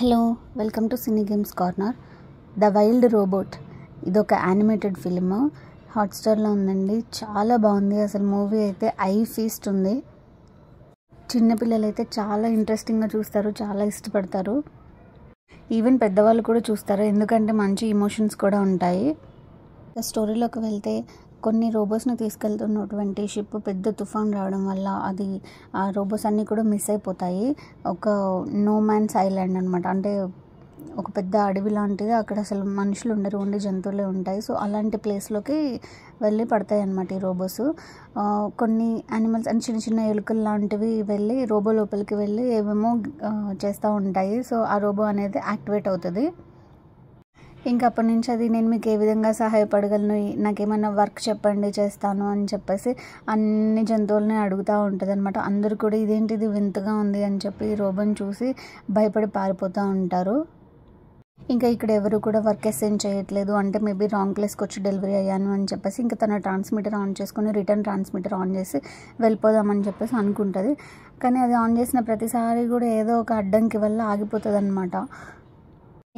Hello welcome to cine games corner. The wild robot ఇదొక animated film హాట్స్టార్లో ఉందండి. చాలా బాగుంది అసలు. మూవీ అయితే ఐ ఫీస్ట్ ఉంది. చిన్నపిల్లలు అయితే చాలా ఇంట్రెస్టింగ్గా చూస్తారు, చాలా ఇష్టపడతారు. ఈవెన్ పెద్దవాళ్ళు కూడా చూస్తారు, ఎందుకంటే మంచి ఇమోషన్స్ కూడా ఉంటాయి. స్టోరీలోకి వెళ్తే కొన్ని రోబోట్స్ని తీసుకెళ్తున్నటువంటి షిప్ పెద్ద తుఫాన్ రావడం వల్ల ఆ రోబోట్స్ అన్నీ కూడా మిస్ అయిపోతాయి. ఒక నో మ్యాన్స్ ఐలాండ్ అనమాట, అంటే ఒక పెద్ద అడవి లాంటిది. అక్కడ అసలు మనుషులు ఉండరు, ఓన్లీ జంతువులే ఉంటాయి. సో అలాంటి ప్లేస్లోకి వెళ్ళి పడతాయి అన్నమాట ఈ రోబోస్. కొన్ని యానిమల్స్ అంటే చిన్న చిన్న ఎలుకలు లాంటివి వెళ్ళి రోబో లోపలికి వెళ్ళి ఏమేమో చేస్తూ ఉంటాయి. సో ఆ రోబో అనేది యాక్టివేట్ అవుతుంది. ఇంకా అప్పటి నుంచి అది నేను మీకు ఏ విధంగా సహాయపడగలను, నాకేమైనా వర్క్ చెప్పండి చేస్తాను అని చెప్పేసి అన్ని జంతువులని అడుగుతూ ఉంటుంది అనమాట. అందరూ కూడా ఇదేంటిది వింతగా ఉంది అని చెప్పి రోబోని చూసి భయపడి పారిపోతూ ఉంటారు. ఇంకా ఇక్కడ ఎవరు కూడా వర్క్ అసైన్ చేయట్లేదు, అంటే మేబీ రాంగ్ ప్లేస్కి వచ్చి డెలివరీ అయ్యాను అని చెప్పేసి ఇంకా తన ట్రాన్స్మిటర్ ఆన్ చేసుకుని రిటర్న్ ట్రాన్స్మిటర్ ఆన్ చేసి వెళ్ళిపోదామని చెప్పేసి అనుకుంటుంది. కానీ అది ఆన్ చేసిన ప్రతిసారి కూడా ఏదో ఒక అడ్డంకి వల్ల ఆగిపోతుంది అనమాట.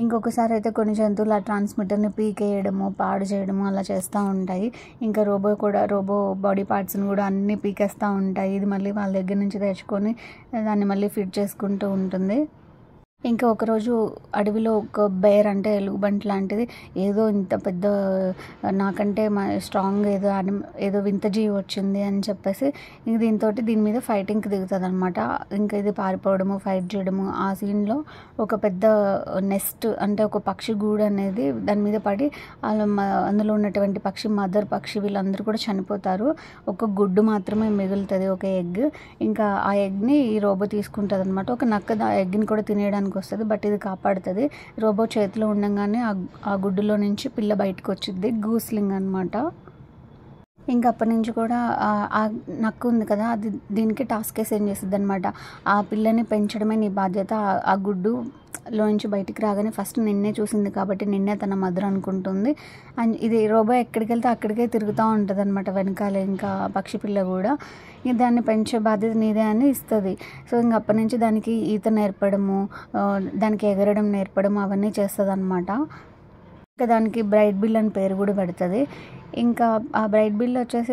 ఇంకొకసారి అయితే కొన్ని జంతువులు ఆ ట్రాన్స్మిటర్ని పీకేయడము, పాడు చేయడము అలా చేస్తూ ఉంటాయి. ఇంకా రోబో బాడీ పార్ట్స్ని కూడా అన్నీ పీకేస్తూ ఉంటాయి. ఇది మళ్ళీ వాళ్ళ దగ్గర నుంచి తెచ్చుకొని దాన్ని మళ్ళీ ఫిట్ చేసుకుంటూ ఉంటుంది. ఇంకా ఒకరోజు అడవిలో ఒక బేర్, అంటే ఎలుగుబంటి లాంటిది, ఏదో ఇంత పెద్ద నాకంటే స్ట్రాంగ్ ఏదో వింత జీవి వచ్చింది అని చెప్పేసి ఇంక దీని మీద ఫైటింగ్కి దిగుతుంది అనమాట. ఇంకా ఇది పారిపోవడము, ఫైట్ చేయడము. ఆ సీన్లో ఒక పెద్ద నెస్ట్, అంటే ఒక పక్షి గూడు అనేది దాని మీద పడి అందులో ఉన్నటువంటి మదర్ పక్షి వీళ్ళందరూ కూడా చనిపోతారు. ఒక గుడ్డు మాత్రమే మిగులుతుంది, ఒక ఎగ్. ఇంకా ఆ ఎగ్ని ఈ రోబో తీసుకుంటుంది అనమాట. ఒక నక్క ఆ ఎగ్ని కూడా తినేయడానికి వస్తుంది, బట్ ఇది కాపాడుతుంది. రోబో చేతిలో ఉండగానే ఆ గుడ్డులో నుంచి పిల్ల బయటకు వచ్చింది, గూస్లింగ్ అనమాట. ఇంకా అప్పటి నుంచి కూడా ఆ నక్కు ఉంది కదా, అది దీనికి టాస్క్ అసైన్ చేస్తుంది అనమాట. ఆ పిల్లని పెంచడమే నీ బాధ్యత. ఆ గుడ్డులో నుంచి బయటికి రాగానే ఫస్ట్ నిన్నే చూసింది కాబట్టి నిన్నే తన మదర్ అనుకుంటుంది. అండ్ ఇది రోబో ఎక్కడికి వెళ్తే అక్కడికే తిరుగుతూ ఉంటుంది అనమాట వెనకాల. ఇంకా పక్షి పిల్ల కూడా దాన్ని పెంచే బాధ్యత నీదే అని ఇస్తుంది. సో ఇంక అప్పటి నుంచి దానికి ఈత నేర్పడము, దానికి ఎగరడం నేర్పడం అవన్నీ చేస్తుంది అనమాట. ఇంకా దానికి బ్రైట్ బిల్ అని పేరు కూడా పెడుతుంది. ఇంకా ఆ బ్రైట్ బిల్ వచ్చేసి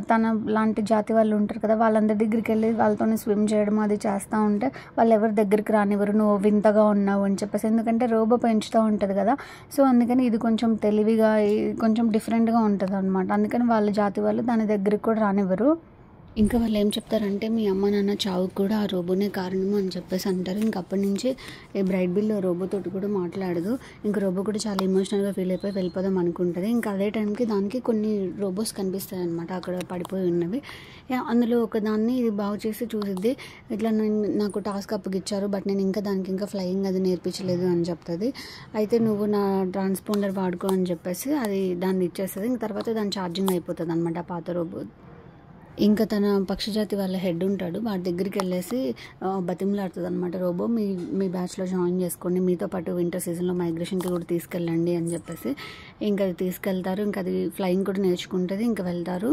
తన లాంటి జాతి వాళ్ళు ఉంటారు కదా, వాళ్ళందరి దగ్గరికి వెళ్ళి వాళ్ళతో స్విమ్ చేయడం అది చేస్తూ ఉంటే వాళ్ళు ఎవరి దగ్గరికి రానివ్వరు, నువ్వు వింతగా ఉన్నావు అని చెప్పేసి. ఎందుకంటే రోబో పెంచుతూ ఉంటుంది కదా, సో అందుకని ఇది కొంచెం తెలివిగా కొంచెం డిఫరెంట్గా ఉంటుంది అనమాట. అందుకని వాళ్ళ జాతి వాళ్ళు దాని దగ్గరికి కూడా రానివ్వరు. ఇంకా వాళ్ళు ఏం చెప్తారంటే మీ అమ్మ నాన్న చావుకు కూడా ఆ రోబోనే కారణము అని చెప్పేసి అంటారు. ఇంక అప్పటి నుంచి ఈ బ్రైట్ బిల్ రోబోతోటి కూడా మాట్లాడదు. ఇంకా రోబో కూడా చాలా ఎమోషనల్గా ఫీల్ అయిపోయి వెళ్ళిపోదాం అనుకుంటుంది. ఇంకా అదే టైంకి దానికి కొన్ని రోబోస్ కనిపిస్తాయి అనమాట అక్కడ పడిపోయి ఉన్నవి. అందులో ఒకదాన్ని ఇది బాగు చేసి చూసిద్ది. ఇట్లా నాకు టాస్క్ అప్పగిచ్చారు, బట్ నేను దానికి ఇంకా ఫ్లయింగ్ అది నేర్పించలేదు అని చెప్తుంది. అయితే నువ్వు నా ట్రాన్స్పాండర్ వాడుకో అని చెప్పేసి అది దాన్ని ఇచ్చేస్తుంది. ఇంక తర్వాత దాని ఛార్జింగ్ అయిపోతుంది అనమాట పాత రోబో. ఇంకా తన పక్షిజాతి వాళ్ళ హెడ్ ఉంటాడు, వాడి దగ్గరికి వెళ్ళేసి బతిమలాడుతుంది అనమాట. రోబో మీ బ్యాచ్లో జాయిన్ చేసుకోండి, మీతో పాటు వింటర్ సీజన్లో మైగ్రేషన్కి కూడా తీసుకెళ్ళండి అని చెప్పేసి ఇంకా అది తీసుకెళ్తారు. ఇంకా అది ఫ్లయింగ్ కూడా నేర్చుకుంటుంది. ఇంకా వెళ్తారు.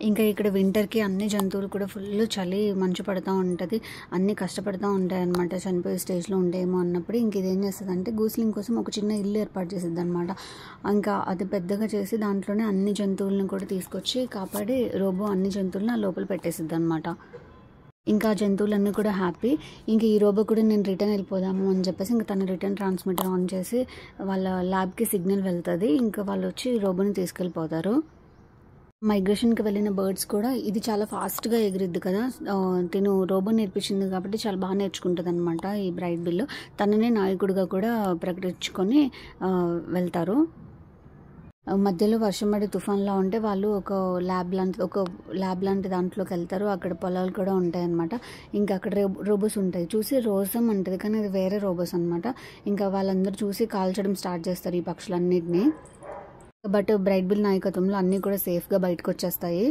ఇంకా ఇక్కడ వింటర్కి అన్ని జంతువులు కూడా ఫుల్ చలి, మంచు పడుతూ ఉంటుంది, అన్నీ కష్టపడుతూ ఉంటాయి అనమాట. చనిపోయే స్టేజ్లో ఉంటాయేమో అన్నప్పుడు ఇంక ఇదేం చేస్తుంది అంటే గూస్లింగ్ కోసం ఒక చిన్న ఇల్లు ఏర్పాటు చేసిద్ది అనమాట. ఇంకా అది పెద్దగా చేసి దాంట్లోనే అన్ని జంతువులను కూడా తీసుకొచ్చి కాపాడి రోబో అన్ని జంతువులను లోపల పెట్టేసిద్ది అనమాట. ఇంకా ఆ జంతువులన్నీ కూడా హ్యాపీ. ఇంక ఈ రోబో కూడా నేను రిటర్న్ వెళ్ళిపోదాము అని చెప్పేసి ఇంకా తన రిటర్న్ ట్రాన్స్మిటర్ ఆన్ చేసి వాళ్ళ ల్యాబ్కి సిగ్నల్ వెళ్తుంది. ఇంకా వాళ్ళు వచ్చి రోబోని తీసుకెళ్ళిపోతారు. మైగ్రేషన్కి వెళ్ళిన బర్డ్స్ కూడా ఇది చాలా ఫాస్ట్గా ఎగిరిద్ది కదా, తిను రోబో నేర్పించింది కాబట్టి చాలా బాగా నేర్చుకుంటుంది అనమాట. ఈ బ్రైట్ బిల్ తననే నాయకుడిగా కూడా ప్రకటించుకొని వెళ్తారు. మధ్యలో వర్షం పడి తుఫాన్లా ఉంటే వాళ్ళు ఒక ల్యాబ్ లాంటి దాంట్లోకి వెళ్తారు. అక్కడ పొలాలు కూడా ఉంటాయి అనమాట. ఇంకా అక్కడ రోబోస్ ఉంటాయి. చూసి రోసం ఉంటుంది, కానీ అది వేరే రోబోస్ అనమాట. ఇంకా వాళ్ళందరూ చూసి కాల్చడం స్టార్ట్ చేస్తారు ఈ పక్షులన్నిటినీ. బట్ బ్రైట్ బిల్ నాయకత్వంలో అన్నీ కూడా సేఫ్గా బయటకు వచ్చేస్తాయి.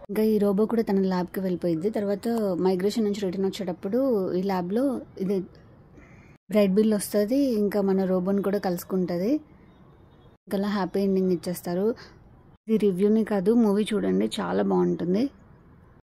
ఇంకా ఈ రోబో కూడా తన ల్యాబ్కి వెళ్ళిపోయింది. తర్వాత మైగ్రేషన్ నుంచి రిటర్న్ వచ్చేటప్పుడు ఈ ల్యాబ్లో ఇది బ్రైట్ బిల్ వస్తుంది. ఇంకా మన రోబోని కూడా కలుసుకుంటుంది. ఇంకా హ్యాపీ ఎండింగ్ ఇచ్చేస్తారు. ఇది రివ్యూని కాదు, మూవీ చూడండి, చాలా బాగుంటుంది.